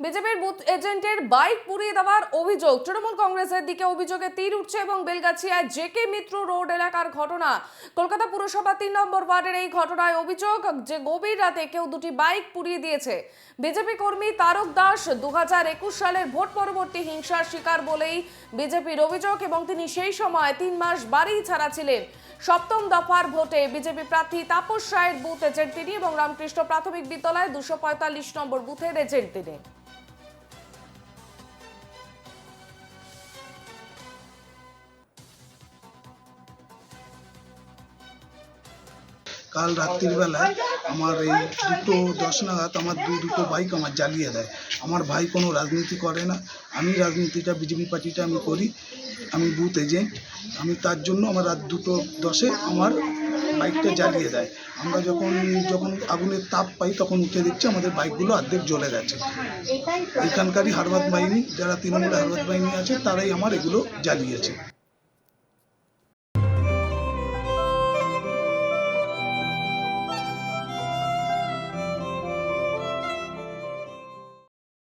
বিজেপির বুথ এজেন্টের বাইক পুড়িয়ে দেওয়ার অভিযোগ। তৃণমূল কংগ্রেসের দিকে অভিযোগে তীর উঠছে এবং বেলগাছিয়ায় জেকে মিত্র রোড এলাকার ঘটনা। কলকাতা পুরসভা 3 নম্বর ওয়ার্ডের এই ঘটনায় অভিযোগ যে গভীর রাতে কেউ দুটি বাইক পুড়িয়ে দিয়েছে। বিজেপি কর্মী তারক দাস 2021 সালের ভোট পরবর্তী হিংসার শিকার বলেই বিজেপির অভিযোগ এবং তিনি সেই সময় 3 মাস বাড়ি ছাড়া ছিলেন। সপ্তম দফার ভোটে বিজেপি প্রার্থী তাপস রায়ের বুথ এজেন্ট তিনি এবং রামকৃষ্ণ প্রাথমিক বিদ্যালয় 245 নম্বর বুথের এজেন্ট তিনি। কাল রাত্রির বেলায় আমার এই 2:10 নাগাদ আমার দুটো বাইক আমার জ্বালিয়ে দেয়। আমার ভাই কোনো রাজনীতি করে না, আমি রাজনীতিটা বিজেপি পার্টিটা আমি করি, আমি বুথ এজেন্ট। আমি তার জন্য আমার রাত 2:10 আমার বাইকটা জ্বালিয়ে দেয়। আমরা যখন আগুনের তাপ পাই তখন উঠে দেখছি আমাদের বাইকগুলো অর্ধেক জ্বলে গেছে। এখানকারই হারবাদ বাহিনী, যারা তৃণমূলের হারবাদ বাহিনী আছে, তারাই আমার এগুলো জ্বালিয়েছে।